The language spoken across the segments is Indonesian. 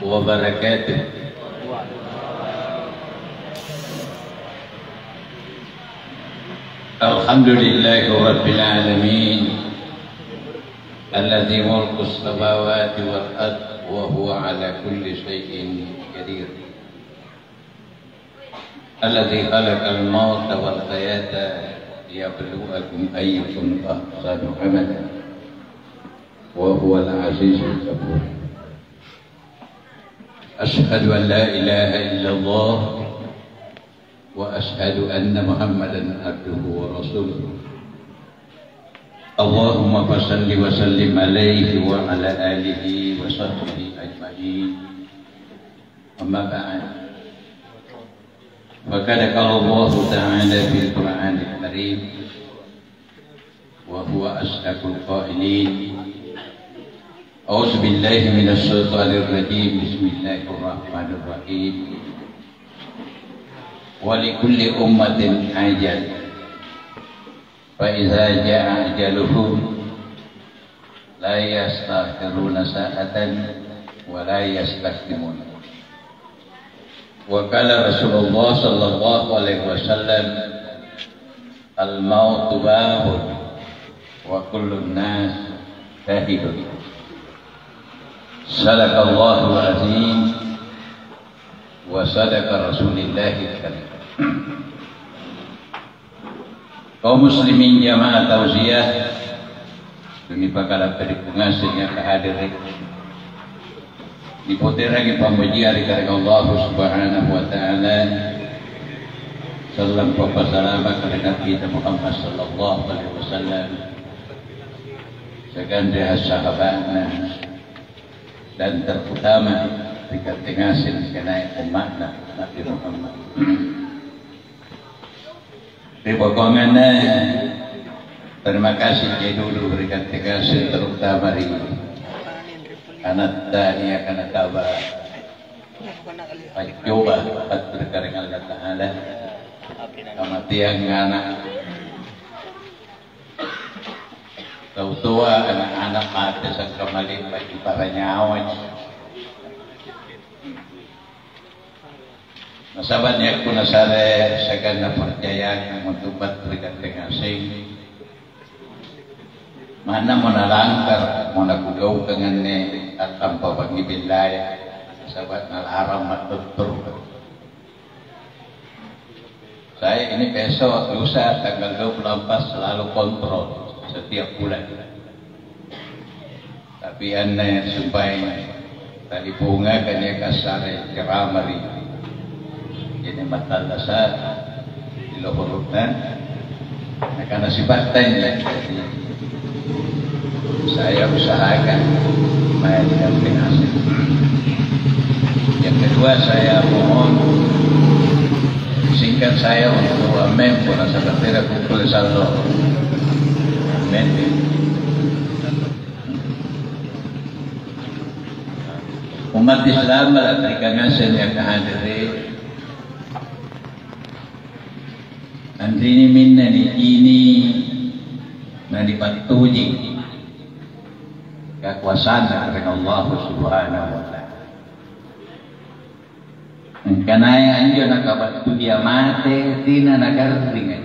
wabarakatuh. Alhamdulillahi rabbil alamin alladzi mulku samawati wal ardh wa huwa ala kulli shay'in qadir alladzi khalaqal mauta wal hayata liyabluwakum ayyukum ahsanu amala wa huwal azizul ghafur. Asyhadu an la ilaha illallah wa asyhadu anna Muhammadan abduhu wa rasuluh. Allahumma salli wa sallim alaihi wa ala alihi wa sahbihi ajma'in. Amma ba'd. Faqad qala Allah ta'ala fil Qur'anil Karim wa huwa asdaqul qailin. A'udzu billahi minasy syaithanir rajim. Bismillahirrahmanirrahim. Wa likulli ummatin ajal. Fa idza jaa ajaluhum la yastakhiruna sa'atan wa la yastaqdimun. Wa qala Rasulullah sallallahu alaihi wasallam al-mautu babun wa kullun nas shahidun. Sadaqallahu azim wa sadaqa Rasulillahil karim. Kaum muslimin jamaah tausiah demi bakal pengasinnya kehadiran diputir lagi pemujian dari Allah Subhanahu wa taala. Salam wa salam kepada Nabi Muhammad sallallahu alaihi wasallam, segala sahabatnya dan terutama dekat tengasin kenai umatnya Nabi Muhammad. Ribokongannya terima kasih dulu berikan tengasin terutama di anak tanya karena kabar coba berkareng Allah Ta'ala kematian anak tahu tua anak-anak mati sekembali bagi para nyawa. Masabatnya kuna sare sagana percaya untuk berikan tengasing mana menalangkar menakugau dengan tanpa bagi bilaya sahabat nalaram matutur. Saya ini besok lusa tanggal 24 selalu kontrol setiap bulan. Tapi aneh supaya tadi bunga kan ya kasar keramari ini matal dasar di lohorutnan karena sifatnya. Jadi saya usahakan main dengan hasil. Yang kedua saya mohon singkat saya untuk amin pun asal-asal kumpul saldo. Amin. Umat Islam berikan hasil yang kehadirin. Nanti ini minna ini nanti patuji kekuasaan dari Allah Subhanahu wa taala. Karena anjo nak kabat dia mate tina nagarring.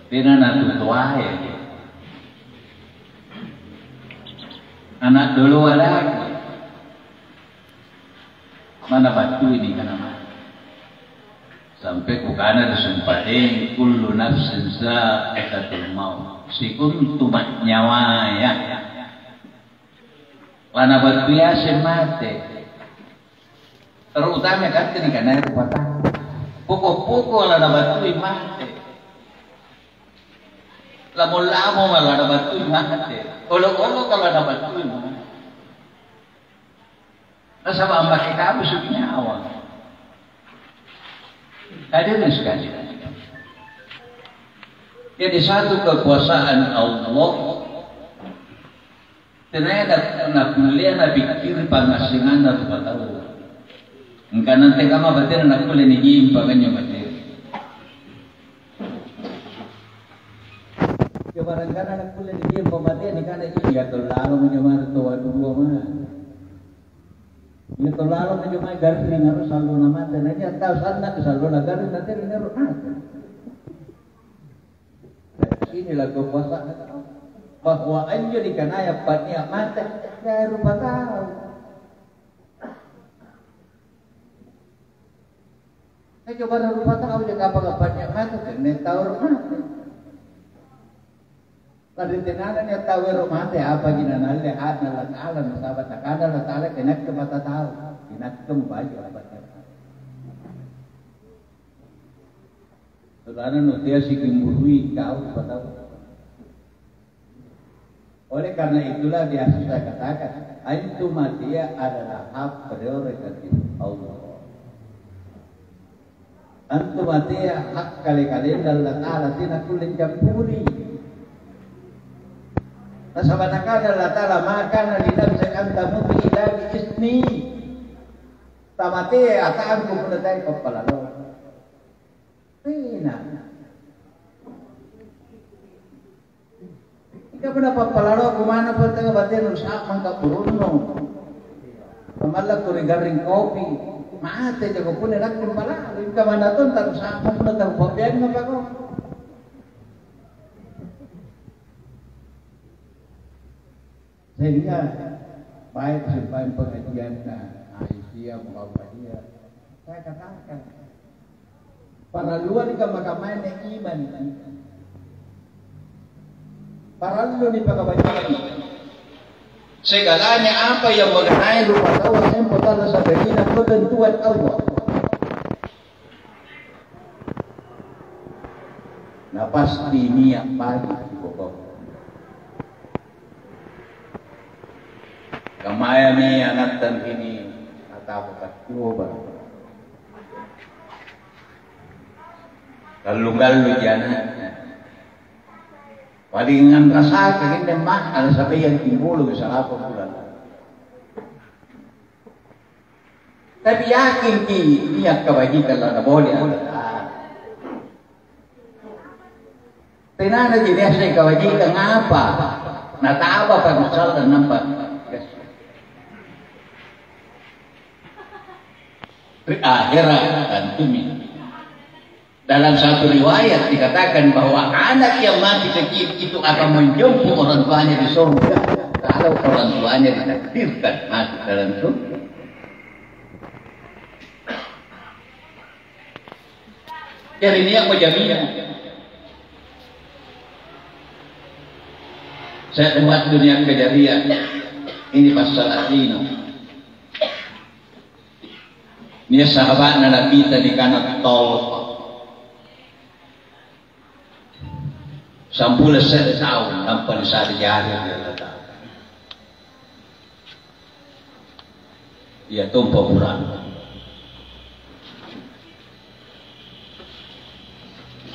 Tina natutuae. Anak dulu lagi. Mana batu ini kana mati. Sampai bukana disumpahin kullu nafsin za'iqatul maut. Si kuntu nyawa ya. Lana batu ya mate. Terutama kan karena kekuatan. Pokok-pokok lana batu mate. Lamo-lamo lana batu mate. Olo-olo kalau lana batu mate. Nasa ba kita busuk nyawa. Hadirin sekalian. Jadi satu kekuasaan Allah ternyata nak kuliah nak pikir pangasingan atau tahu. Engkau nanti kamu batin nak kuliah ni jim paganyo batin. Barangkali anak kuliah ni jim pematian ni kana iya kalau lalu menyamar tua dua mah. Ito lalo na yung mga garing nga salvo na mate na niya tao saan na salvo na garing na tiri na mate. Sini lagu puasa bahwa anjo di kanaya patnya mate ya rupa tahu. Saya coba rupa tahu dia kapag patnya mate kene tahu mate. Tadi tenanan ya tahu mate apa ginanal le hat na lang alam sabat nakana na tala kenak ke mata tahu kenak ke baju apa. Saudara dia si kimurui kau tahu. Oleh karena itulah biasa saya katakan, antum dia adalah hak prerogatif Allah. Antum dia hak kali-kali Allah Taala tidak boleh campuri. Nasabataka Allah Taala maka nalidam sekantamu ila biizni. Tamate ataan kumunatay kopalalo. Pina. Ika pernah papalaro kumana po tanga batin rusak mangkapurunno. Pamalak ko garing kopi. Maate jago pun enak pun pala. Ika mana ton tarusak mo pun tang pabian mo bago. Sehingga baik sampai pengajian Aisyah Muhammadiyah. Saya katakan para luar ni kamay na iman. Para luar ni pagkabayan. Segalanya apa yang mengenai rupa tahu yang pertama sadarina ketentuan Allah. Nah pasti niat pagi di pokok. Kamaya ni anak dan ini atau coba. Lalu jana. Palingan rasa kagin mah ada sampai yang timbul bisa apa bulan. Tapi yakin ki niat kebajikan lah boleh ada. Tenang aja dia saya kebajikan apa? Nah tak apa pasal dan nampak. Akhirat antumin. Dalam satu riwayat dikatakan bahwa anak yang mati kecil itu akan menjemput orang tuanya di surga kalau orang tuanya ditakdirkan masuk dalam surga. Jadi ini yang menjaminnya. Saya tempat dunia kejadian ini pasal Adino. Ini sahabat Nabi tadi kana tol. Sampul set tahun tanpa disari jari dia tahu. Ia tumpah kurang.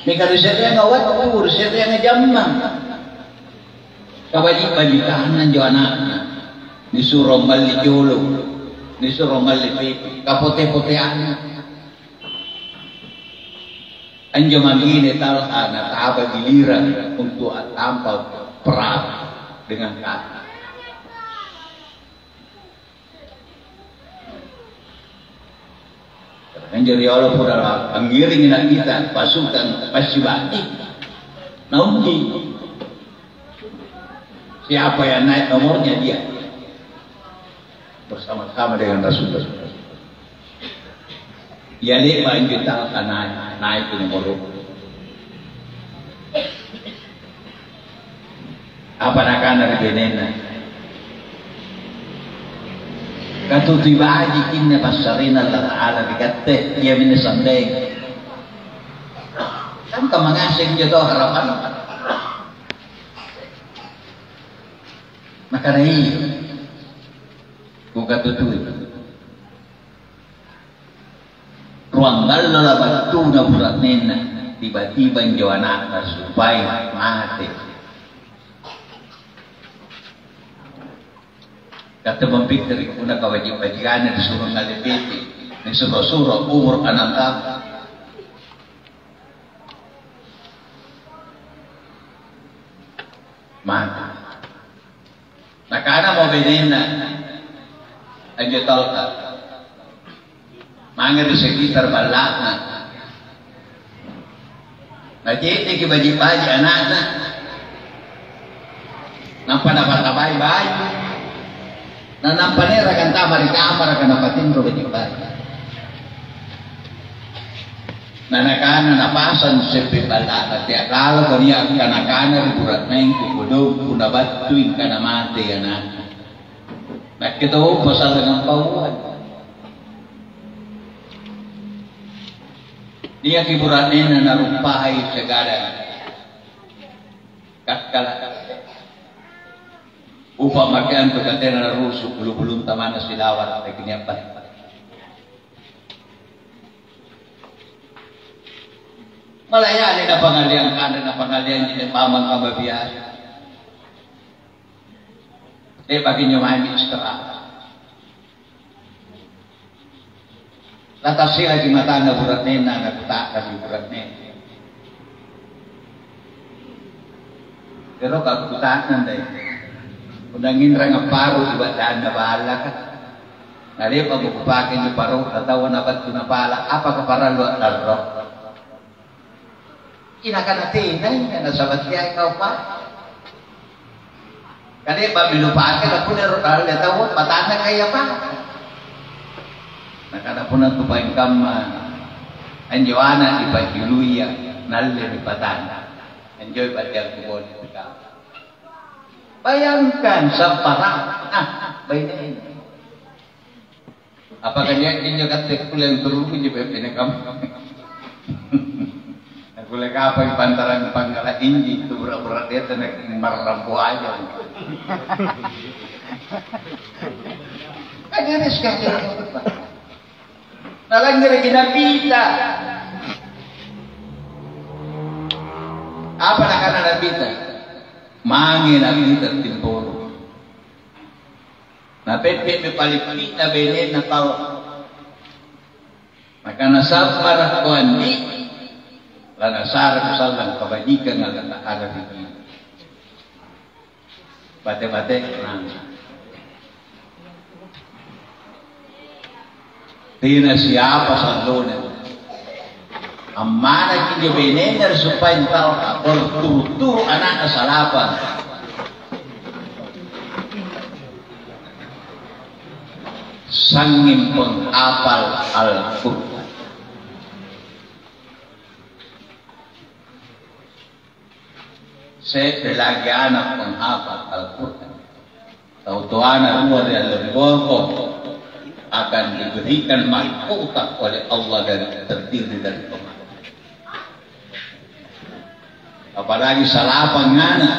Mereka risetnya ngawat tur, risetnya ngejamang. Kabajik-bajikanan jo anaknya. Disuruh balik jolo, disuruh balik pipi, kapote-poteannya. Anjo magini talha na taaba giliran untuk tanpa perang dengan kata. Anjo riolo pura pangiring na kita pasukan pasibati. Naumdi. Siapa yang naik nomornya dia bersama-sama dengan Rasulullah. Ya le banjir tak naik ke nomor. Apa nak ada benena? Katu tiba aja kinna pasarina Allah Taala dikate dia min sandeng. Kan kemangasing jatuh harapan. Maka rai buka tutu. Ruang lalu batu na burat nena tiba-tiba jawana supaya mati. Kata mempikir kuna kawajib-wajiban disuruh ngalipiti, disuruh-suruh umur 6 tahun. Mati. Nah karena mau bedena aja talka. Mangga di sekitar balakna. Najiti kibaji-baji anakna. Nampak dapat tabai baju. Na nampanera kan tamar di kamar kan napatin ro baji-baji. Nanakana napasan sepi balakna tiap lalu kania kanakana di burat mengku bodoh kuna batuin kana mati anak. Nak kita pasal dengan pauan. Dia kiburannya narupai segala kakala upah makan tu katena rusuk bulu-bulu tamana silawar teknya apa Malaya ada pengalian kanan ada pengalian jadi paman kaba biasa bagi nyomai istirahat lantas sila di mata na burat nena na kutakan di burat nena pero kagutakan dahil undangin rang paru ibadaan na bahala ka nari pagkupakin yung paru tatawan na ba't tunapala apa kaparalo at laro inakanatin na nasabat niya ikaw pa kani ba bilupakan ako na tatawan matana kaya pa nakadapunan ko pa yung anjoana ipagiluya nalle di patana enjoy badyang kubon bayangkan sa parang bayin apa kanya inyo katik kulang turun di pinakam kulang apa yung pantarang panggala inji itu berat-berat dia tenek marampu aja kanya sekali nalanggar ginapita. Apa nakana nabita? Mangin nabita timpuro. Napetpet me palipit na benen na tao. Maka nasapar ko andi. Lanasar ko sa lang kabajikan nga kataara dito. Bate-bate nang. Tina siapa sa lunes. Ang mana kinyo benener supaya tao ka or turu-turu anak na salapan. Sangin pun apal Al-Quran. Saya lagi anak pun hafal Al-Quran. Tautuana luar dari Al-Quran akan diberikan mahkota oleh Allah dari terdiri dari pemahaman. Apalagi salapan ngana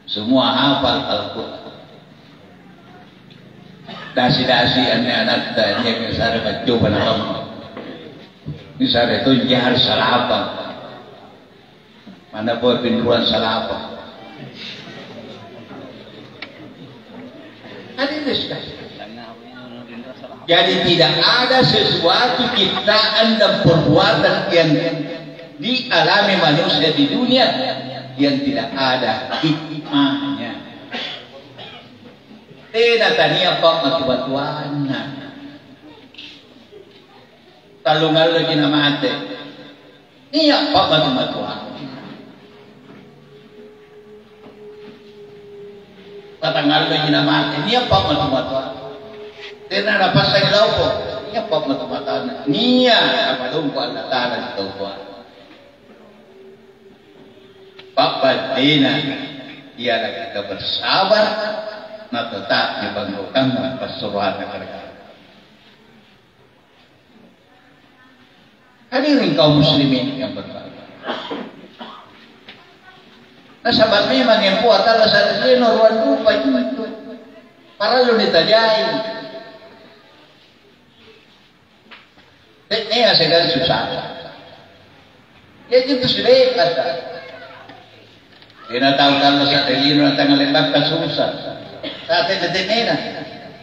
semua hafal Al-Quran. Dasi-dasi anak-anak tanya misalnya mencoba nama misalnya itu jahar salapan mana buat pinduan salapan ada diskusi. Jadi tidak ada sesuatu ciptaan dan perbuatan yang dialami manusia di dunia yang tidak ada hikmahnya. Tidak tania pak matu-batuana. Talungal lagi nama ate. Niya pak matu-batuana. Patangal lagi nama ate. Niya pak matu-batuana. Tidak dapat saya lalu, niya pak matu-batuana. Niya kapadong ko ang natara di taupuan. Papadina ialah kita bersabar na tetap dibanggukan dengan pasuruan negara. Hadirin kaum muslimin yang berbahagia. Nah sahabat memang yang puat Allah saat ini ruan rupa itu para lu ditajai. Ini segala susah. Ya itu sudah kata. Kena tahu kalau sa telino na tangalibag ka susah. Sa atin na dinina.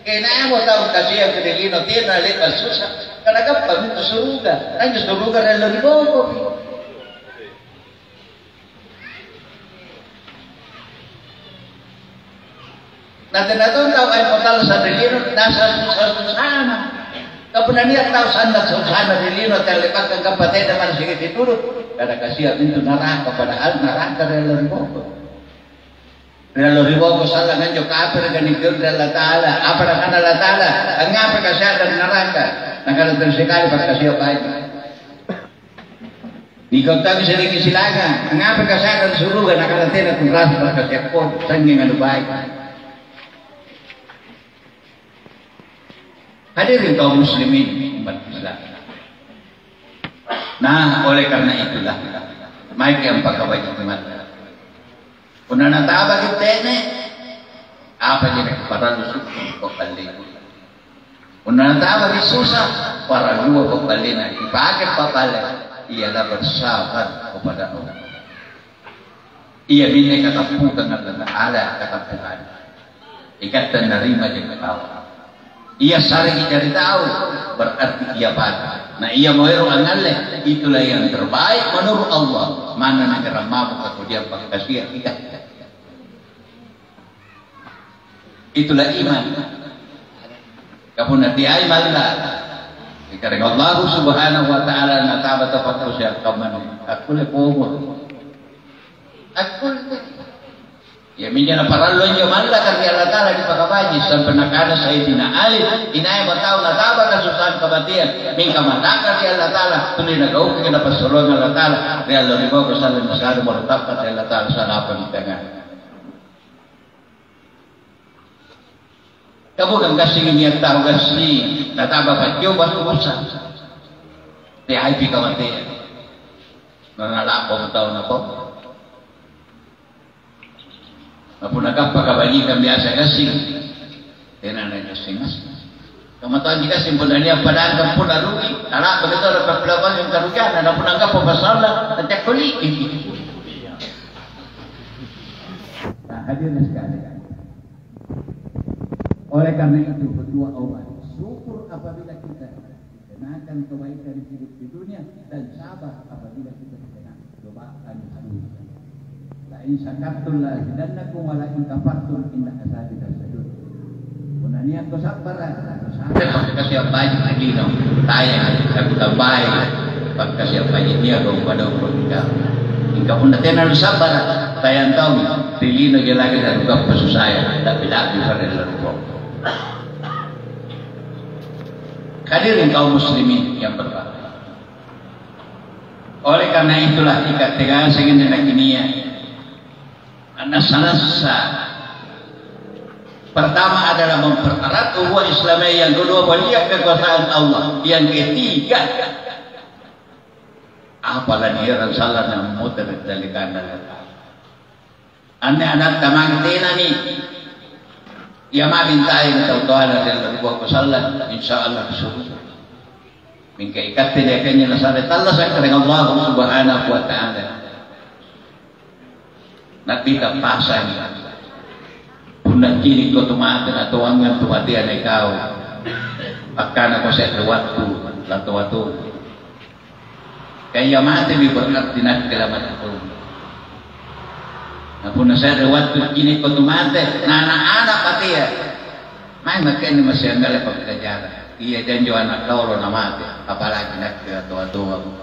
Kena mo tahu kasi ang telino tina lipas susah. Kanagap pa mito suruga. Ang suruga rin lang iboko. Natin na tahu ay mo talo sa telino nasa susah-susana. Kapunan niya tahu sana dilino terlepas kang kapatid naman sige titurut. Kada kasiya itu neraka padahal neraka rela ribo ko sala nganjo kafir ganito Allah Taala. Apa na Allah Taala? Ang ngapa kasiya dan neraka. Nakala tersekali pas kasiya baik. Di kota sering silaga. Ang ngapa kasiya dan surugan nakala tena kung rasa pas kasiya ko sanging ano baik. Hadirin kaum muslimin umat Islam. Nah, oleh karena itulah, mari kita pagkabajiman. Kung nataba kita ini, apa jadi para lusuk pagpalin. Kung nataba susah, para luwa pagpalin. Ipakai pagpalin, ialah bersabar kepada Allah. Ia minta katapukan Allah Ta'ala katapukan. Ikatan nerima dengan Allah. Ia saling cari tahu berarti ia pada. Nah ia mau angalle itulah yang terbaik menurut Allah. Mana negara mampu kemudian pakai kasihan tidak. Itulah iman. Kamu nanti iman lah. Karena Allah Subhanahu Wa Taala nataba tafatur siap kaman. Aku lepomo. Aku ya minjana parallo nyo malla karya Allah Ta'ala di pakabaji sampai nakana Sayyidina Ali inay matao nataba kasusahan kabatian min kamata karya Allah Ta'ala tuloy nagaw kaya napasulong Allah Ta'ala kaya Allah ribaw ko sa lamasado maratap karya Allah Ta'ala sa lapan itangan kamu kang kasing niya tao kasi nataba patyo basusa di haipi kamatian nanalako tao na po Napunagap pagkabagikan biasa kasing tinanay kasing kamataon di kasing pun niya padang pun narugi anak begitu dapat pelakuan yang karugian napunagap pabasala at yakuli nah hadirin sekalian oleh karena itu berdua Allah syukur apabila kita dikenakan kebaikan hidup di dunia dan sabar apabila kita dikenakan cobaan dunia. In syakartum la azidannakum wa la in kafartum inna azabi lasyadid. Kunanian ko sabaran, sampai kasih baik lagi no. Tayang aku tambay pagkasih baik niya kung pada kita. Hingga pun natin sabar, tayang tahu dilino dia lagi dan juga pesusaya tapi tidak bisa dilakukan. Hadirin kaum muslimin yang berbahagia. Oleh karena itulah ikat tegangan sehingga nakiniya Anda salasa pertama adalah mempererat ukhuwah Islamiyah, yang kedua melihat kekuasaan Allah, yang ketiga apalah dia salah yang muter dari kandang anda anak tamang tina ni ya mabintai na tautuhan dari Allah Sallallahu insyaallah surga minka ikat dia kanya nasalit Allah sa kareng Allah Subhanahu Wa Ta'ala nakita pasang punang kini ko tumatin at tuwangan tumatian ikaw pagkana ko sa waktu latu-watu kaya mati mi berkat tinat kelamat ito na punang sa waktu kini ko tumatin na anak-anak pati may makin masyang galap pagkajara iya dyan yung anak kauro na mati apalagi nakilatu-watu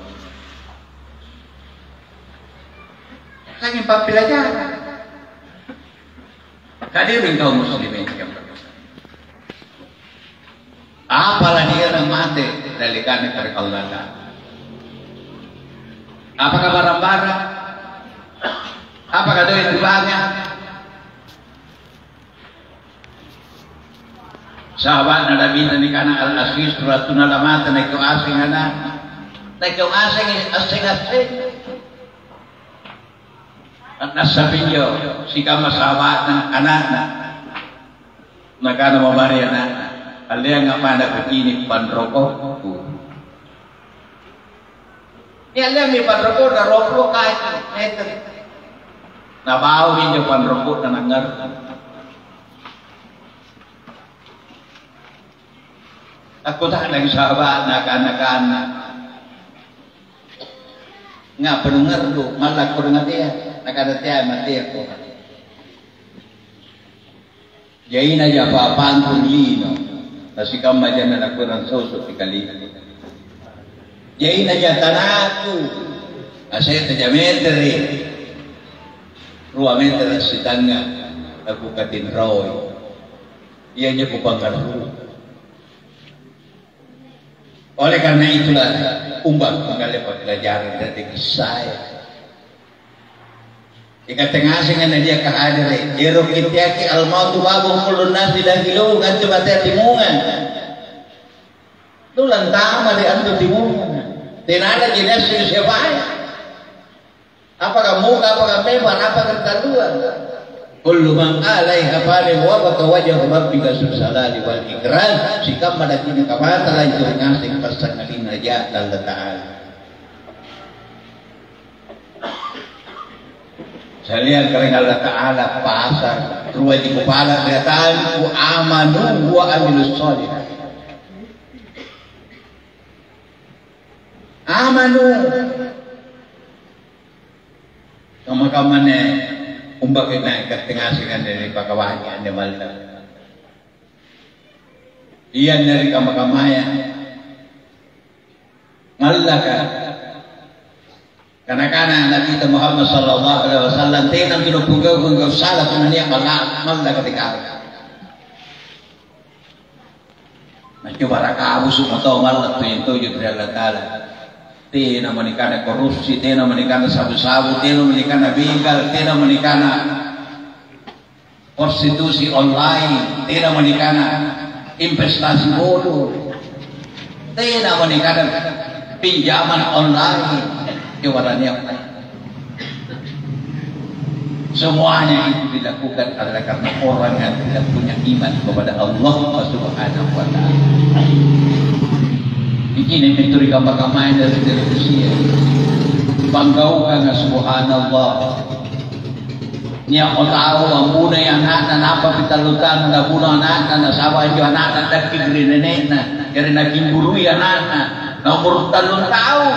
Sangin pembelajaran. Hadirin kaum muslimin yang berbahagia. Apalah dia yang mati dari karena Allah Ta'ala. Apakah barang-barang? Apakah duit banyak? Sahabat Nabi ni kana al-asqis suratun alamat naik ke asing anak. Naik ke asing. At nasabinyo, si kamasawa ng anak na nagkanamamari anak na aliyang nga managpakinig panroko aliyang may panroko na roko kahit nabaho ninyo panroko na nangar ako lang sahabat na kanak-anak nga pendengar do malak ko nga dia nakadatia mati ako jaina ja papan lino nasi kama dyan na nakurang sosok ikali. Jai na dyan tanaku, asay na dyan metri, ruwa metri si tanga, aku katin roy, iyan niya kupangkaru. Oleh karena itulah umbak mengalir pelajaran dari saya. Jika tengah dengan dia kehadir, jeruk itiaki al mautu babu mulun nasi dah kilo kan coba timungan. Tu lantama di antu timungan. Tinada jenis siapa? Apakah muka, apakah memang, apakah ketentuan? Kullu man alaiha fani wa wajah rabbika subsalali wal ikram. Sikap pada kini kamata lain tu ngasih pesan alina ya Allah Ta'ala. Saya lihat kering Allah Ta'ala pasar ruwa di kepala kelihatan ku amanu wa amilus sholihat. Amanu kama-kamane umbak na katingasingan dari pakawahan ni Malta. Iyan dari kama-kamaya Malaka karena Nabi Muhammad sallallahu alaihi wasallam tenang kinupugaw salah kung niya Malaka ketika Nanti baraka abusuk atau malat tu yang dari Allah Ta'ala. Tena menikana korupsi, tena menikana sabu-sabu, tena menikana begal, tena menikana prostitusi online, tena menikana investasi bodoh, tena menikana pinjaman online. Jawabannya apa? Semuanya itu dilakukan adalah karena orang yang tidak punya iman kepada Allah Subhanahu wa Ta'ala. Ini metode kamay dari televisi. Banggau ka nga subhanallah. Niya ko tao ang muna yung anak na napapitalutan na puno anak na nasawa yung anak na nagkigrinenet na kaya naging buruy anak na umurtalong tao.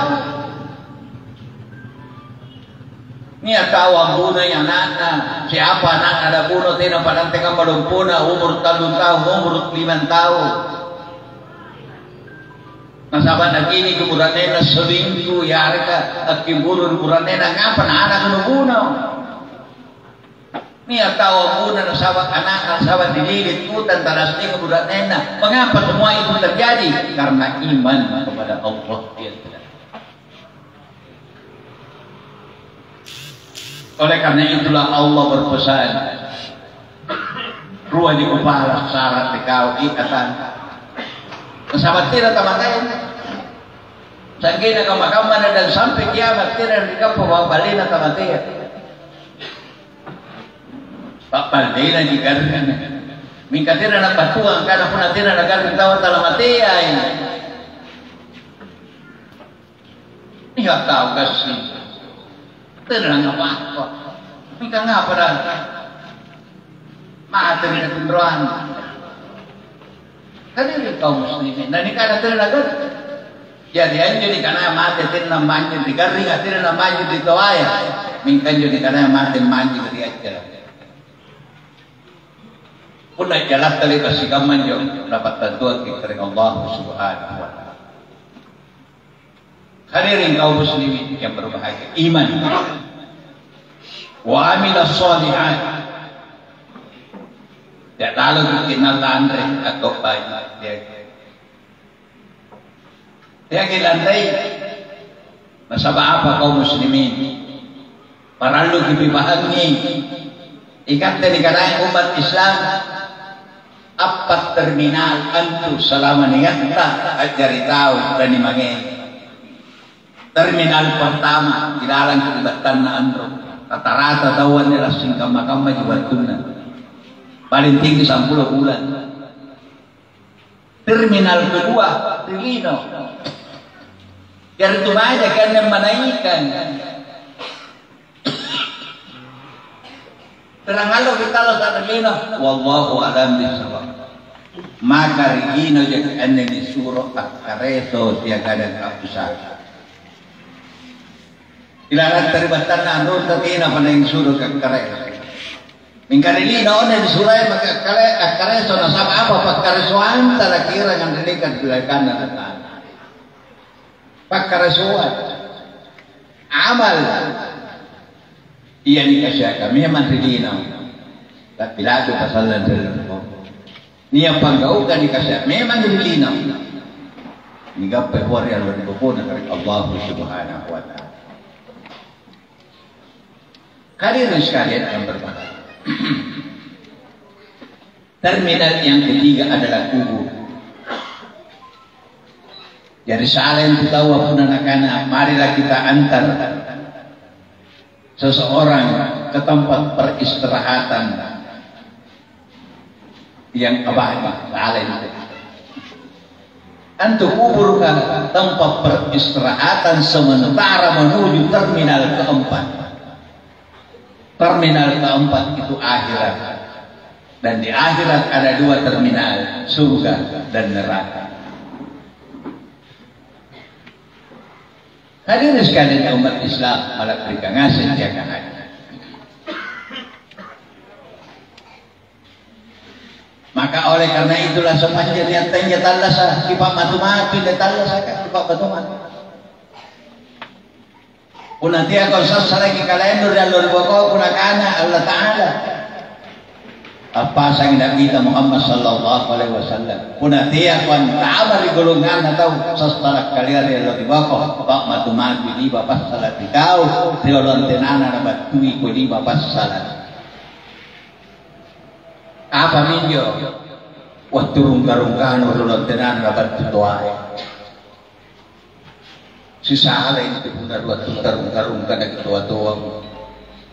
Niya tao ang muna yung anak na siapa anak na napuno tayo ng panantikang malumpuna umurtalong tao, umurtliman tao. Nasabat nagini kemurannya na selingkuh ya ka at kiburun kemurannya na ngapa na anak nubunaw. Niya tao muna nasabat anak nasabat dililit kutan tarasni kemurannya na. Mengapa semua itu terjadi? Karena iman kepada Allah. Oleh karena itulah Allah berpesan ruah di kepala syarat dikau ikatan. Sahabat tidak tamatay. Sagay na kamakaman na dan sampai kiamat tidak dikap pababali na tamatay. Papalday na jigargan. Mingkatira na patuang kana po natira na gargan tawag talamatay. Iya tahu kasi. Tira nga pa. Mingka nga para maatin na tundruan. Kadiri kaum muslimin. Dan nikah natin agad. Jadi anjo di kana mati tin na manjo di garing atin na manjo di toaya. Mingkan jo di kana mati manjo di aja. Punai jalan tali kasih manjo dapat tentuan kita dengan Allah Subhanahu wa Ta'ala. Hadirin kaum muslimin yang berbahagia, iman. Wa amilas sholihat. Ya lalu dikenal Andre atau baik dia kilantai nasabah apa kaum muslimin paralu kibibahangi ikat dari kalangan umat Islam apa terminal antu selama ningata ajari tahu dan dimangin terminal pertama di dalam kelibatan na andro rata-rata tahuan nila singkama-kama jiwatunan paling tinggi 10 bulan. Terminal kedua, Trilino. Biar itu aja kan yang menaikkan. Terang kalau kita lo sa Trilino, wallahu a'lam bishawab. Maka Trilino jadi ane disuruh akareso tiada dan kapusah. Ilarat teribatan na anur tapi na paling suruh akareso. Mingkarilina na disuray magkakareso na sa apa pagkaresuan talakira ng dilikan bilakan na natan. Pagkaresuan amal iyan ikasya kami man rilinaw. Pilato pasalan rilinaw. Niya panggaukan ikasya memang rilinaw. Nigap pewari alwan ko na karik Allah subhanahu wa ta'ala. Hadirin sekalian yang berbahagia. Terminal yang ketiga adalah kubur. Jadi salen kita wapun anak-anak, marilah kita antar seseorang ke tempat peristirahatan yang abadi. Salen itu. Antum kuburkan tempat peristirahatan sementara menuju terminal keempat. Terminal keempat itu akhirat. Dan di akhirat ada dua terminal, surga dan neraka. Hadirin sekalian umat Islam, malah berikangasan jaga hati. Maka oleh karena itulah sepanjang yang tanya talasa, sifat matu-matu dan talasa kan sifat matu-matu. Punanti ako sa lagi kalendor dan lor boko punakana Allah Taala. Apa sang Nabi Muhammad sallallahu alaihi wasallam. Punanti ako taamar di golongan atau sasarak kalian yang lor boko pak matu-matu di bapak salat dikau riolon tenana na batui ko di bapak salat. Apa minyo? Waktu rungga-runggaan riolon tenana na batutuai. Sisa lain itu benar buat tarung-tarungkan dan ketua-tua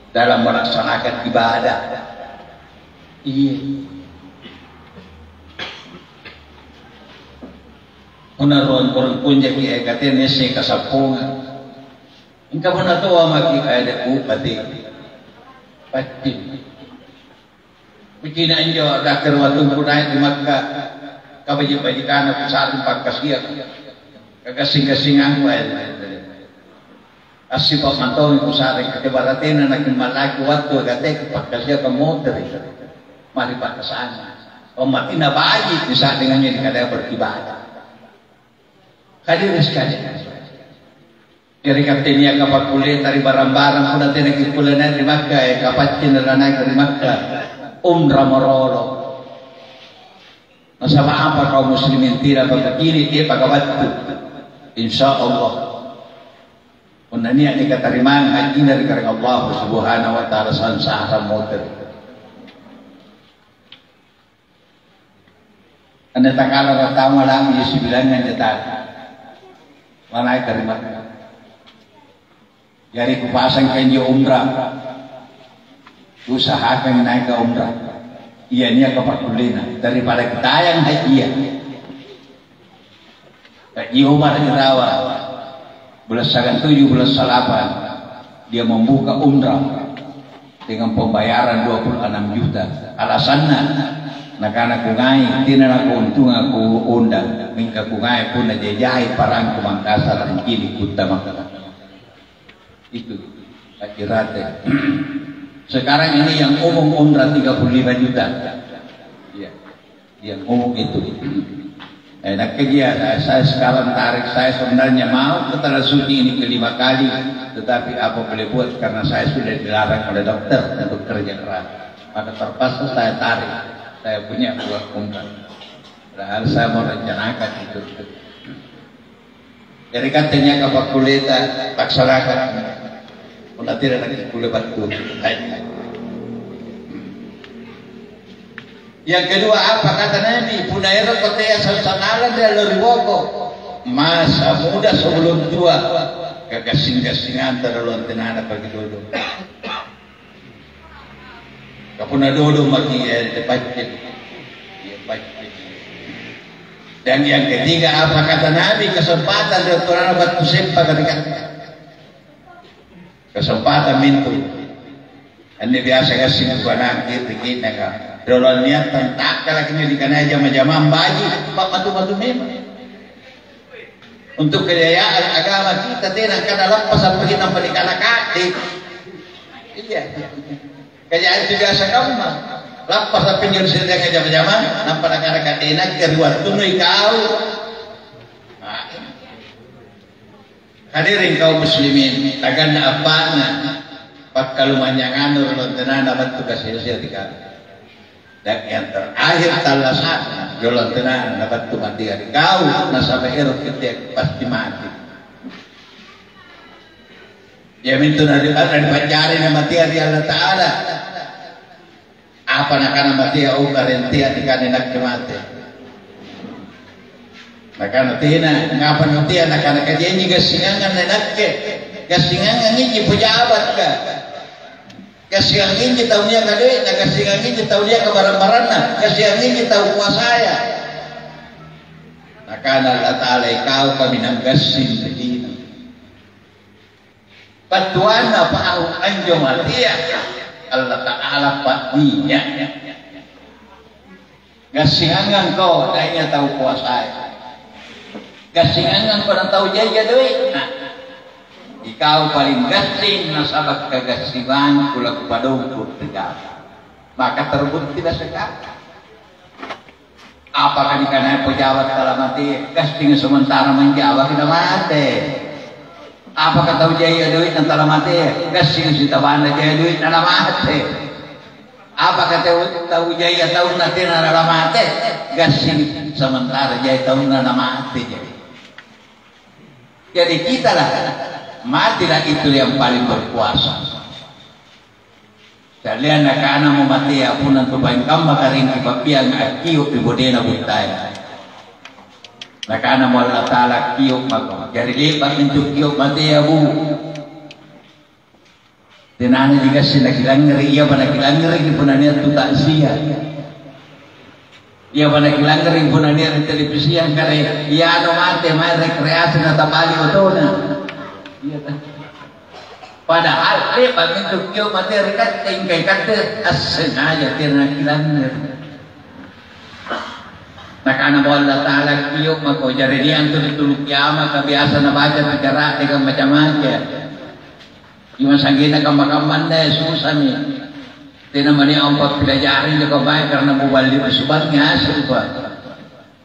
dalam melaksanakan ibadah. Iya. Unaruan korang punjak iya katanya nese kasapungan. Ingka mana tahu maki ada upati. Pati. Begini aja dakar waktu punai di Makkah. Kabaji-bajikan aku saat empat kasiak. Kagasing-gasingan ko ay asipap mantong ko sa akin katibaratin na naging malaki waktu agate kapagkasya ka motor maripat ka sana o mati na bayi di sa atin nga niya kada beribadah hadirin sekalian dari kaptenya kapag kulit dari barang-barang ko natin nagkikulanan di Makkah kapat kinalanay di Makkah umrah morolo masama apa kaum muslimin tira pagkakini dia pagkabat insya Allah unanya dikatariman haji dari karena Allah subhanahu wa ta'ala sansara motor anda takala pertama lang Yesus bilangnya nyetak malay karimat jadi kupasang kanyo umrah usahakan naik ke umrah iya niya kapagkulina daripada kita yang haji ya Haji Umar Irawa berdasarkan 7 bulan salapan dia membuka umrah dengan pembayaran 26 juta alasannya nakana kungai tidak aku untung aku undang minta kungai pun aja jahit parang kumangkasar dan kini utama itu akhiratnya sekarang ini yang umum umrah 35 juta ya yang umum itu enak dia saya sekarang tarik saya sebenarnya mau ke tanah suci ini kelima kali tetapi apa boleh buat karena saya sudah dilarang oleh dokter untuk kerja keras maka terpaksa saya tarik saya punya buat umrah padahal saya mau rencanakan itu jadi katanya kapal kuleta laksanakan pun tidak lagi kulit batu yang kedua apa kata Nabi punaira kotea salsanalan dia loriwoko masa muda sebelum tua kagasing-gasingan terlalu tenana bagi dodo kapuna dodo maki tepatnya dan yang ketiga apa kata Nabi kesempatan doktoran batu sempa ketika kesempatan mintu ini biasa kasih kepada kita kan Dolan niat tentak kalau kini dikanai jama-jama bayi pak matu-matu memang untuk kejayaan agama kita tidak akan lepas sampai kita berikan kaki iya Kaya itu biasa kamu mah. Lapas sa pinjol sila ka jama-jama, nang panagana kadenak keruat tunoy kau. Hadirin kaum muslimin, tagan na apa na pagkalumanyangan ulun tenan dapat tugas sila tika. Dan yang terakhir talasan, ulun tenan dapat tumati kau na sampai erot ketik pasti mati. Ya mintu na dipacari na mati Allah Ta'ala. Apa nak kana mati au karentia di kanenak mati. Maka natina ngapan mati anak kana kajenyi gasingangan nenakke. Gasingangan ini pejabat ka. Gasingangan ini tahu dia kade, gasingangan ini tahu dia ke barang-barangna, gasingangan ini tahu kuasaya. Maka Allah Ta'ala kau kami nang gasin begini. Patuan apa au anjo mati ya. Allah Ta'ala patinya gasingangan kau dahnya tahu kuasa gasingangan kau dan tahu jaya duit nah ikaw paling gasing nasabak kagasiwan kula kepadungku tegak maka terbukti dah sekali apakah dikana pejabat kalau mati gasing sementara menjawab kita mati apa kata jaya duit antara mati gasing si tawan jaya duit nana mati apa kata tahu jaya tahun nanti nana mati gasing sementara jaya tahun nana mati jadi kita lah matilah itu yang paling berkuasa kalian anak-anak mau mati apun nanti bain kamba karing kipapian akiu ibodena butai Nakana mo Allah Ta'ala kiyok mago. Jadi lipat untuk kiyok mati ya bu. Tinana juga si nakilangeri. Iya pa nakilangeri di punanya tutak siya. Iya pa nakilangeri di punanya di televisian. Kaya iya ano mati may rekreasi na tabali o to na. Padahal lipat untuk kiyok mati rikat tingkay kate asenaya tinakilangeri. Nakana mo Allah Ta'ala kiyok mako jari diyan tuluk kiamat kabiasa na baca bicara dengan macam-macam iwan sanggina kambakamban na susah ni tinamani ang pagpilajarin na kabay karena mubali masubang nga hasil pa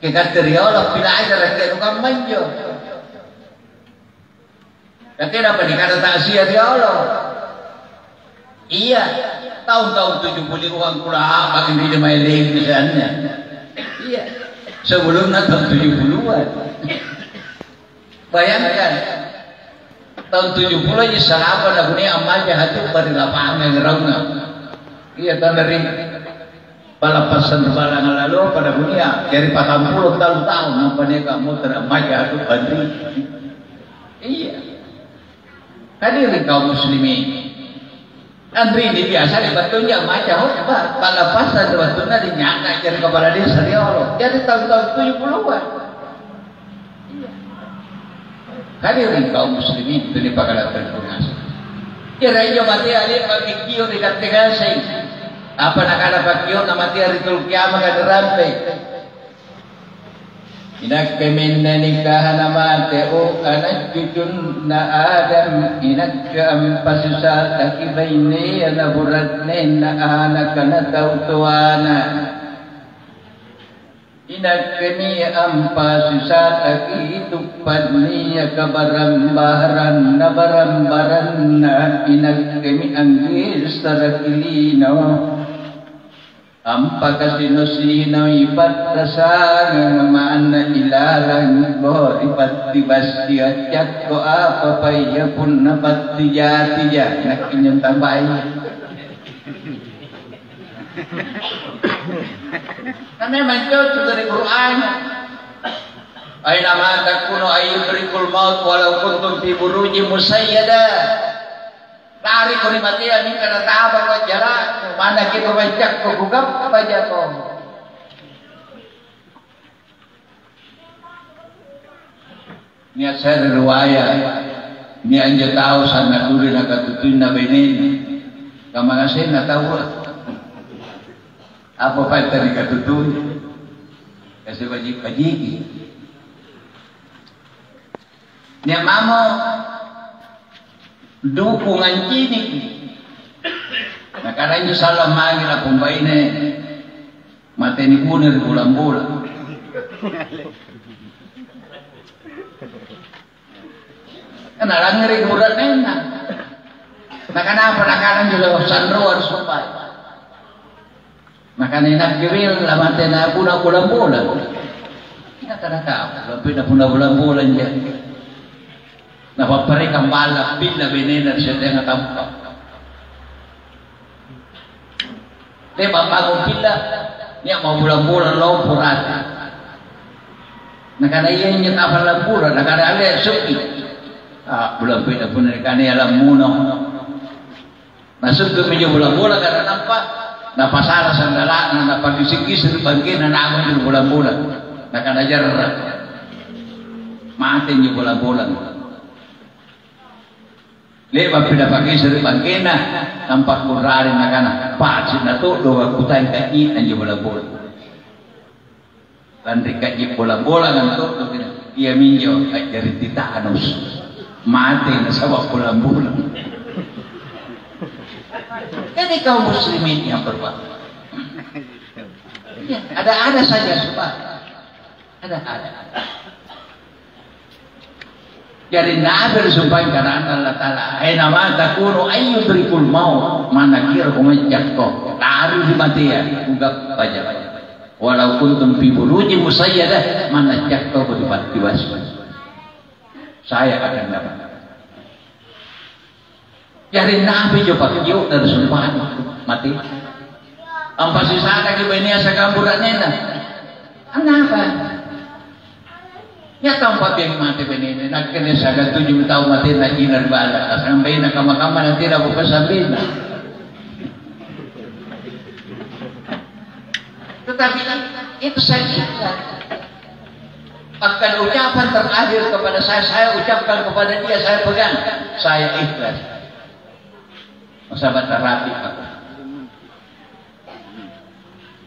kaya teriyolog pilajar kaya nukamban yo kaya na panikata taasya riyolog iya tahun-tahun 70 ang kula bakit hindi na may link misalnya iya sebelum tahun 70-an bayangkan tahun 70 aja salapan aku ni amal jahat pada lapangan ngerangna iya tahun dari balapasan balang lalu pada dunia dari 40 tahun apa dia kamu teramal jahat bandri iya hadirin kaum muslimin Andri ini biasa dibatulnya macam apa? Palapasan dibatulnya dinyata jadi kepada dia serius. Jadi tahun-tahun 70-an. Hadirin kaum muslimin itu dipakalakan tugas. Kira-kira mati alih bagi kio dikatakan apa nak ada pakio nama mati hari kiamat ada rampe. Inak keminna nikah nama teo anak cucun na Adam inak keampasisa takibaini ana buratne na anak kana tautuana inak kemi ampasisa takitupadni kabarambaran na barambaran na inak kemi anggis tarakilino Ampakasino-sino ipatasan naman na ilalang ko ipatibasti at yak ko apapaya pun napatiyatiya nakinyang tambay kami mencoba dari Quran ay naman takuno ay yubrikul maut walau kuntum fi buruji musayyada lari ko ni matiya ni kana tabang ko jalan mana kita baca ko gugap baca ko niya sa riwayat ni anja tahu sana dulu na katutuin na benin kamagasin na tahu apa pa tadi katutuin kasi bajik-bajiki niya mamo dukungan kini Nah karena itu salah manggil akong baine mateni kunir bulan-bulan. Kan alang ngeri kurat nena. Nah kenapa nakalan juga sandro harus sampai. Maka nenak kewil lah matena puna bulan-bulan. Kita tak tahu, lebih dah puna bulan-bulan je. Napapare kambala bila benena siya nga tampa. Diba bagong pila niya mau bulan-bulan law purata. Nakanayan niya tapal lang pura, nakanali suki. Bulan pila po na kanaya alam muna. Nasuk medyo bulan-bulan karena nampak napasara sa dala na napagisig-gisig bangkin na naman yung bulan-bulan. Nakanajar maatin yung bulan-bulan. Lepas pinapagi seri bangkena nampak kurari nakana pacit na to doa kutain kaki anjo bola-bola dan dikaji bola-bola kan to ia minjo dari titanus mati na sabab bola-bola. Jadi kaum muslimin yang berbakti ada saja sebab ada. Jadi Nabi supaya karena Allah Taala, nama takunu ayyudrikul maut mana kira kumajak kok, lari di mati ya, ugap baca. Walau kuntum fi buruji musayyadah mana jak kok di waswas. Saya akan dapat. Jadi Nabi coba kiu dari sumpah mati. Ampas sisa lagi benia sakamburannya dah. Kenapa? Ya tempat yang mati benini, nak kena saga 7 tahun mati nak jinar bala, sampai nak kamar nanti dah buka sabina. Tetapi itu saja. Bahkan ucapan terakhir kepada saya ucapkan kepada dia, saya pegang, saya ikhlas. Sahabat terhati aku.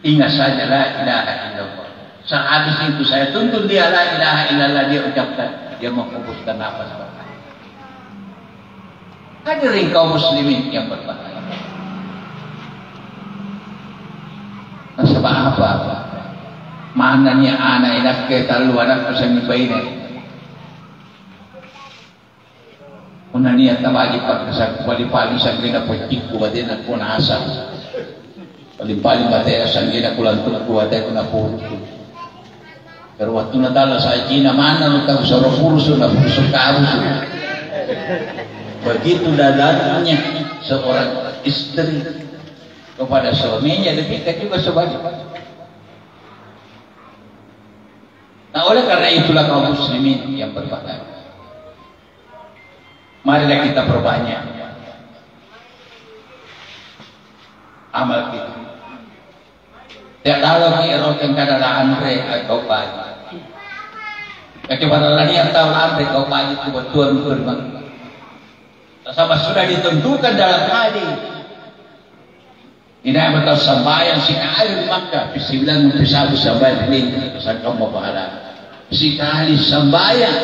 Ingat saja la ilaha illallah. Sehabis itu saya tuntun dia la ilaha illallah, dia ucapkan, dia menghembuskan nafas. Hadirin kaum muslimin yang berbahagia. Nah, sebab apa? Mananya anak enak kita lu anak pasang ibadah. Unania tabagi pagkasak pali-pali sa gina pagkik kuwatin at punasa. Pali-pali bataya sa gina kulantuk kuwatin at punasa. Pero waktu nadala sa China mana nutang sa Rasulullah na puso karuso. Begitu dadanya seorang istri kepada suaminya, demikian juga sebaliknya. Nah, oleh karena itulah kaum muslimin yang berbahagia, marilah kita perbanyak amal kita. Tidak lalu kirokan kadalaan mereka kau pagi. Kecuali lagi yang tahu lantai kau pagi itu betul-betul bang. Sama sudah ditentukan dalam hadis. Ini betul sembahyang sekali maka bismillah mempisabu sembahyang ini pesan kamu pahala. Sekali sembahyang.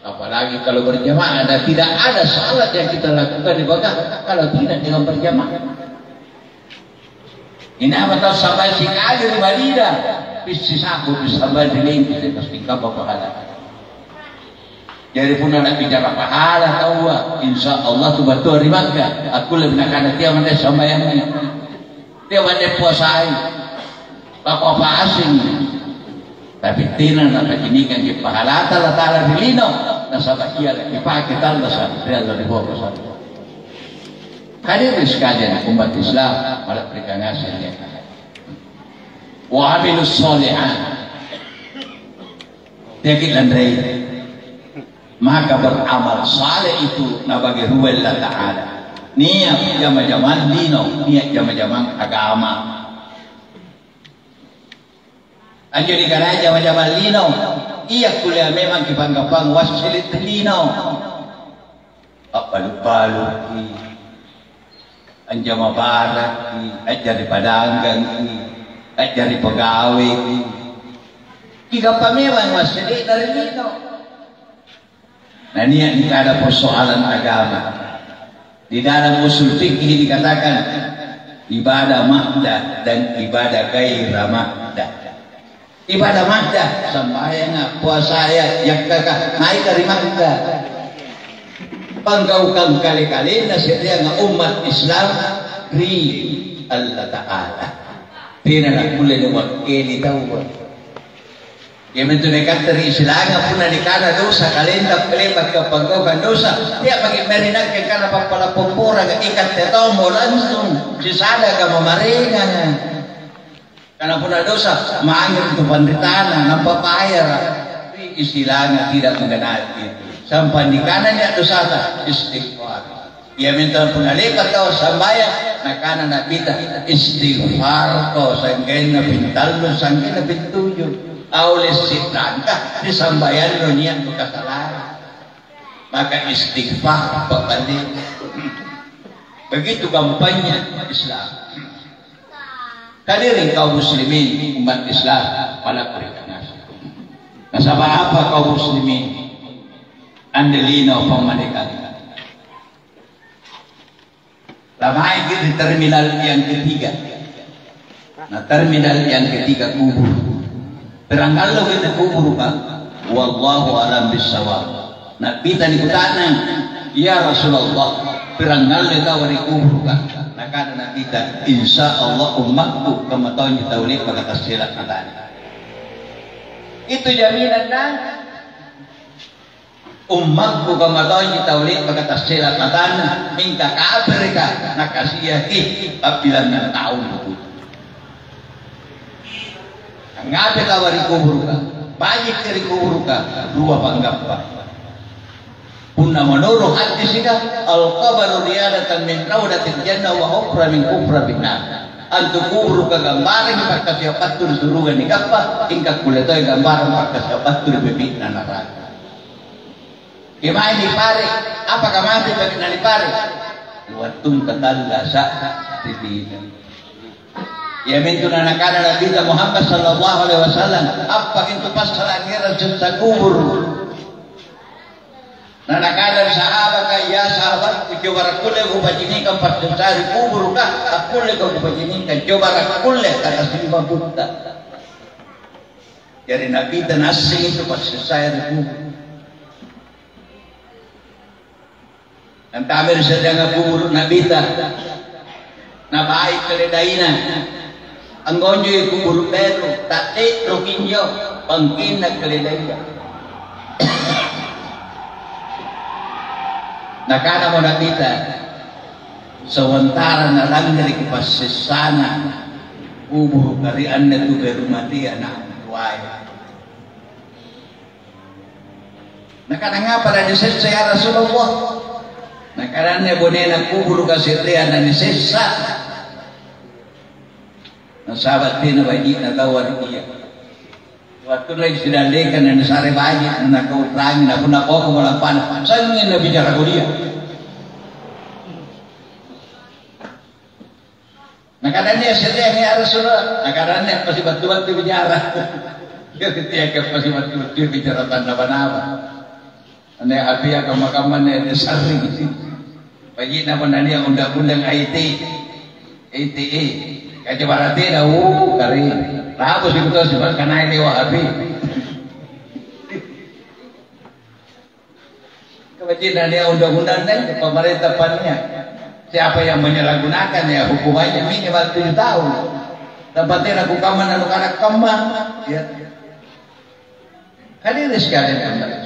Apalagi kalau berjamaah, dan tidak ada salat yang kita lakukan di bawah kalau tidak dengan berjamaah. Ini betul sampai sekali di Madinah, pisabu sampai di lingkar pasti kamu pahala. Jadi pun nak bicara pahala tahu, insya Allah tu betul di Makkah. Aku lebih nak dia mana sembahyangnya, dia mana puasai, apa asing. Tapi tina nak kinikan di pahala Taala di lino, nasabah ia lagi pakai tanda dia dari bawah. Hadirin sekalian umat Islam, malah perkangasannya. Wa amilus sholihat. Dia kita andai. Maka beramal saleh itu nabagi Allah Ta'ala. Niat jama-jaman dino, niat jama-jaman agama. Anjo di kana jama-jaman lino, iya kuliah memang kipang-kapang wasilit lino. Balu-balu anjo mabarak, ajar di padanggang, ajar di pegawai. Kika memang wasilit dari lino. Nah ini ada persoalan agama. Di dalam usul fikih dikatakan ibadah mahdah dan ibadah gairah mahdah. Ibadah mahdah sembahyang, puasa yang kakak naik dari mahdah. Panggaukang kali-kali nasibnya umat Islam ri Allah Ta'ala. Tidak nak boleh diwakili tahu. Ya menunaikan dari Islam pun dikana dosa kalian tak kelebat ke panggaukang dosa. Dia bagi merinak ke kana papala pompora ke ikat tetomo langsung sisada ke mamaringan. Karena pun dosa mangir itu penderitaan nampak payah. Istilahnya tidak mengenal itu. Sampai di kanannya dosa istighfar. Ia minta pun lipat kau sambayang. Nah kanan nak kita istighfar kau sanggena pintal lu sanggena pintujuh. Aulis sitrangkah di sambayan lu niat kesalahan. Maka istighfar kembali. Begitu gampangnya Islam. Hadirin kaum muslimin umat Islam pada perikatan. Nasabah apa kaum muslimin? Andelina pemanikan. Lamai di terminal yang ketiga. Nah terminal yang ketiga kubur. Teranggalau kita kubur kan. Wallahu alam bisawab. Nah kita dikutanan. Ya Rasulullah. Teranggalau kita wari kubur kan. Nah karena kita insya Allah umatku kematauan kita boleh pakai tasjilat matanya. Itu jaminan dan umatku kematauan kita boleh pakai tasjilat matanya. Hingga kafir kan. Nah kasih apabila nak tahu itu. Ngabe kawari kubur ka banyak dari kubur ka dua panggapa punna menurut hadis ika al-qabru riyadatan min raudatil jannah wa ukhra min kufra binnar antu kubur ka gambaran pakka siapa tur surugan ni kappa ingka kuleto gambaran pakka siapa tur bebina neraka gimana di pare apa kamati bagi nali pare watum katalla sa tibina. Ya mintu nanakana Nabi Muhammad sallallahu alaihi wasallam apa itu pasal akhirat cinta kubur. Nanakana sahabat ya sahabat coba kulle ko bajini kan pas cari kubur kah kulle ko bajini kan coba kulle kata lima buta. Jadi Nabi dan asing itu pas saya di kubur. Dan kami sedang kubur Nabi ta. Na baik keredaina. Anggonjo kubur beru tate rokinjo pangkin na keledaya. Nakana mo na kita sawantara na lang dari kupasisana kubur karian na tu beru mati anak tuaya. Nakana nga para disesa ya Rasulullah. Nakana ne bonena kubur kasirian na disesa. Nah, sahabat dia wajib nak tawar dia. Waktu lagi sudah lekan dan sare wajib nak kau terangin aku nak kau kemalapan. Saya ingin nak bicara kau dia. Nah kadang dia sedih ya Rasulullah. Nah kadang dia pasti batu-batu bicara. Dia ketika pasti batu-batu bicara tanda-tanda. Ane hati akan makamannya ada sari. Bagi nama dia undang-undang ITE. Kaca barate dah, kari. Lah, bos itu sebab karena ini wahabi. Kewajiban dia undang-undang dan pemerintah pannya. Siapa yang menyalahgunakan ya hukumannya minimal 7 tahun. Tempatnya aku kaman lalu karena kembang. Ya. Hadirin sekalian.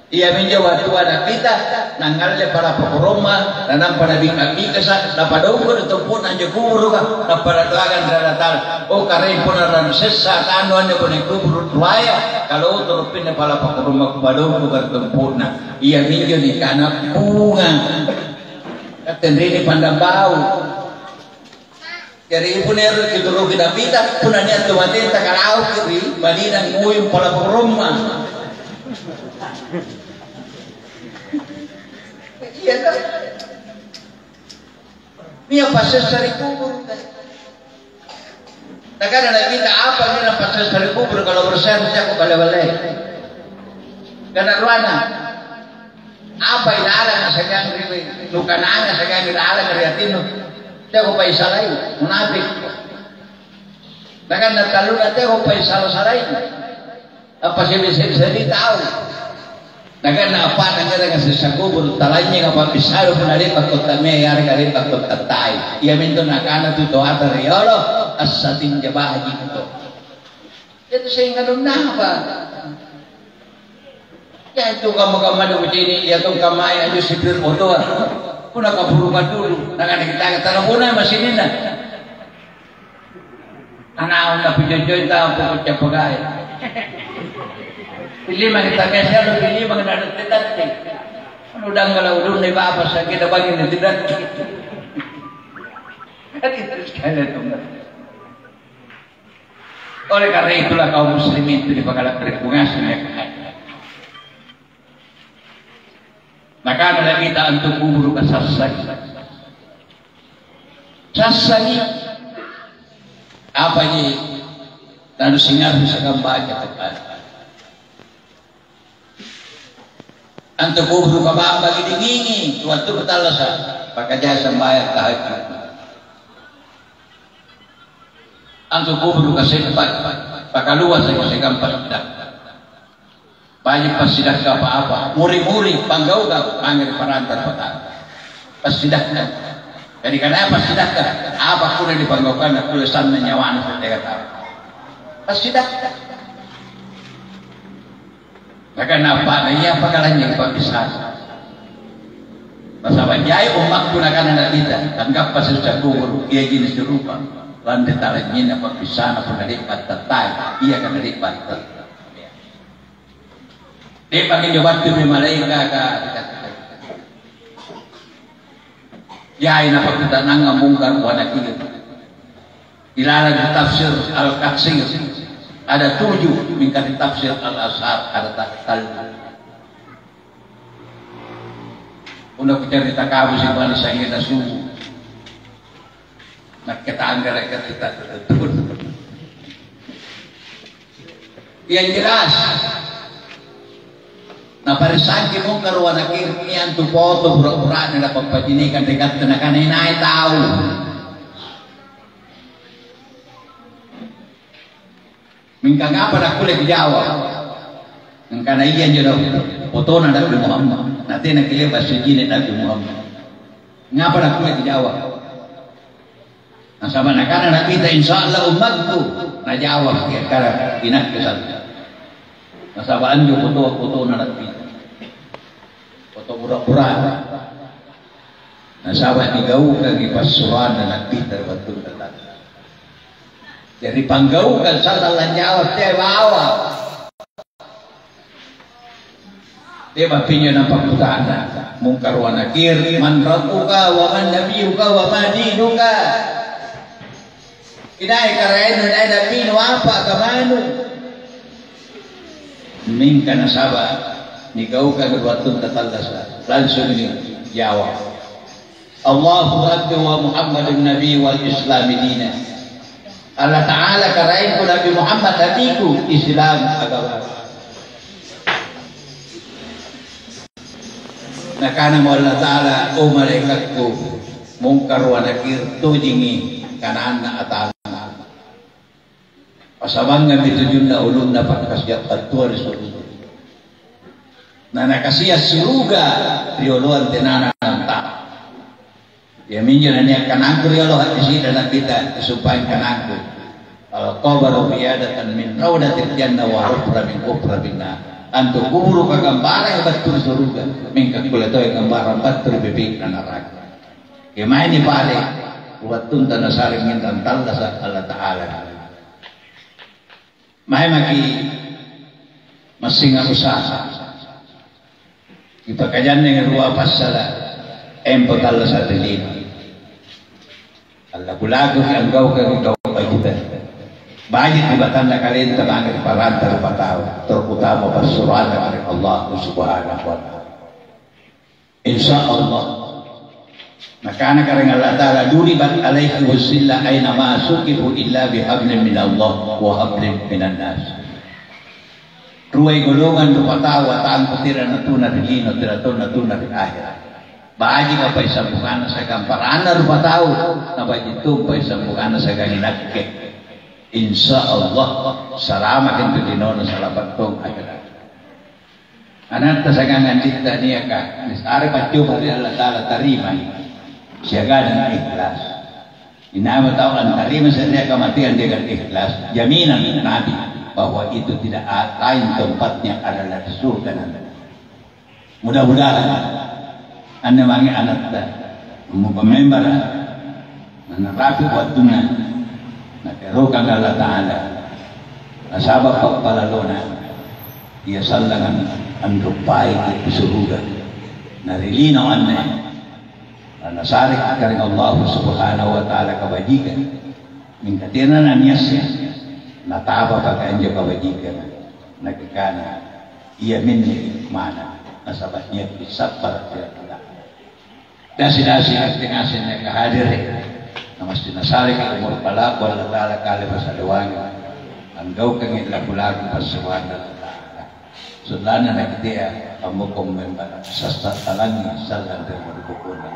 Ia menjawab tuan kita nangalle para pokoroma dan pada bingka sa dapat ukur itu pun aja kubur kan dapat doakan daratal oh karena pun ada sesa kanu ane pun kubur tuaya kalau terpindah para pokoroma kepada ukur tempurna ia minjo di kana bunga katendrini pandang bau jadi ibu neru itu rugi dapita pun ane tu mati tak kalau kiri balina nguyum para pokoroma. Iya kan? Ini pasal dari kubur. Nah kan ada kita apa ini pasal dari kubur kalau bersen saya kok balik-balik. Karena ruana. Apa ilalang sa kanyang lukananga sa kanyang ilalang kreatino. Dia ko pa isalay, munafik. Nakan natalo na dia ko pa isalo-salay. Apa sibisip-sari tao. Nakan na apa nagara kasi sa kubur talanya nga papisalo punalipat ko tamay yari kalipat ko tatay. Iya minto nakana tuto ata riyolo as sa tinjabahaji ito. Ito siya yung ganun na ba? Ya itu kamu-kamu begini, ya itu kamay aja sipir oto. Kung nakapurukan dulu, nakakita tanong muna masih nina. Anaon na pinjojoy ta ang pagkutya pagay. Pili kita mesya, pili mga nanatitat. Ano dang galaw doon na ipapas sa kinabagin na tidat. At ito sekali ito nga. Oleh karena itulah kaum muslimin itu dipakalat bungasan ya. Maka ada kita untuk kubur ke sasagi. Sasagi apa ini? Lalu singar bisa kembali tepat. Untuk kubur ke bamba gini gini, waktu betalasa, pakai jasa bayar tahajud. Untuk kubur ke sepat, pakai luas saya gampang dah. Banyak pasidak ke apa-apa, muri-muri, panggau-gau, panggil parantar petang. Pasidak kan. Jadi kenapa pasidak kan? Apa pun yang dipanggaukan, tulisan menyawan seperti kata. Pasidak kan. Maka kenapa? Ini apa kalanya kita bisa? Masalah jaya umat gunakan anak kita, tanggap pas sudah kubur, ia jenis serupa. Lantai tariknya apa bisa, apa nadipat tetai, ia akan nadipat tetai. Dia pakai jawab tu malaikat ya ini apa kita nangamungkan wana kita dilarang di tafsir Al-Qatsir ada 7 mingkat di tafsir Al-Ashar ada takal untuk cerita kamu si bani saya dah subuh nak kita anggap kita betul yang jelas. Nah parisangki mong karuan na kirnian tu foto pura-pura na pagpajinikan dekat na kanay tahu. Mingkang apa na kulit Jawa. Ang kanaiyan nyo daw foto na Nabi Muhammad. Natin nakilibas si Jini Nabi Muhammad. Nga pa na kulit Jawa. Ang sama na ka na nakita insyaAllah umat ko na Jawa kaya inakasal. Nasabaan yung foto na nakita. Foto pura-pura. Nasabaan igaw kang ipasuran na nakita betul betul. Jadi panggaw kan sa dalan Jawa dia bawa. Dia bapinyo ng pagputana. Mungkar wa nakir man rabbuka wa man nabiyuka wa ma dinuka. Inay karayan nun ay nabino apa kamano. Mingka nasaba nigaw ka gawatun tatalasa langsung ini jawab Allahu Rabbi wa Muhammadun Nabi wal Islami dina Allah Ta'ala karain ko Nabi Muhammad nabiku Islam agama nakana mo Allah Ta'ala o malaikat ko mungkar wa nakir tujingi kanaan na atang pasabangan bitujun na ulun na pagkasyat patuan surga. Na nakasiyat suruga rioluan tenanan tak. Ya minyo na niya kanangko riolo at isida na kita isumpahin kanangko. Al-qabaru biyadatan min rawdatil janna wa rufra min kufra binna. Anto kuburu kagambarang batur suruga. Mingka kulito yung gambarang batur bibig na neraka. Kaya ni pare buatun tanah saring mintan talda sa Allah Ta'ala. May magi masinga usaha. Ipakayan ng ruwa pasala empotala sa dilin. Allah bulago ang gaw pa kita. Bayit ibatan na kalin tabangin parantar pataw. Terutama pasuran ng Allah subhanahu wa ta'ala. Insya Allah. Nakana ka rin Allah Ta'ala duribat alayhi wasilla ay nama sukibu illa bihablin min Allah wa hablin minan nas. Ruway gulungan rupataw at ang putira na tuna rilino tirato na tuna rin ahira. Baagi ka pa isang bukana sa kamparaan na rupataw na ba dito pa isang bukana sa ganinagke. Insya Allah salamat yung tutinono sa lapatong ahira. Anak ta sa gangandita niya ka misari patyo pa rin Allah ta'ala tarima siya ganang ikhlas. Inama tahu ang tarima sa niya kamatian dengan ikhlas jaminan nabi bahwa itu tidak lain tempatnya adalah di surga nanti. Mudah-mudahan anda mangi anak member menerapi waktunya nakerokan Allah Ta'ala nasabak pagpalalona ia sallangan ang rupay di surga narilinaw anna nasarik karing Allah Subhanahu wa Ta'ala kabajikan mingkatinan anyasya nataba pag anja kawajikan nagkana iya minni mana nasabatnya bisabar dasi-dasi asin na kahadir namas dinasari ka umur pala wala ta'ala kali masaluwang ang gaw kang ilabulag pasuwan na ta'ala sudlana na kitiya amukom member sa talangi salang dari magkukunan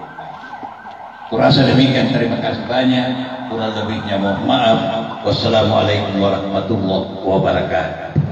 kurasa demikian terima kasih banyak kurang lebihnya mohon maaf. Wassalamualaikum warahmatullahi wabarakatuh.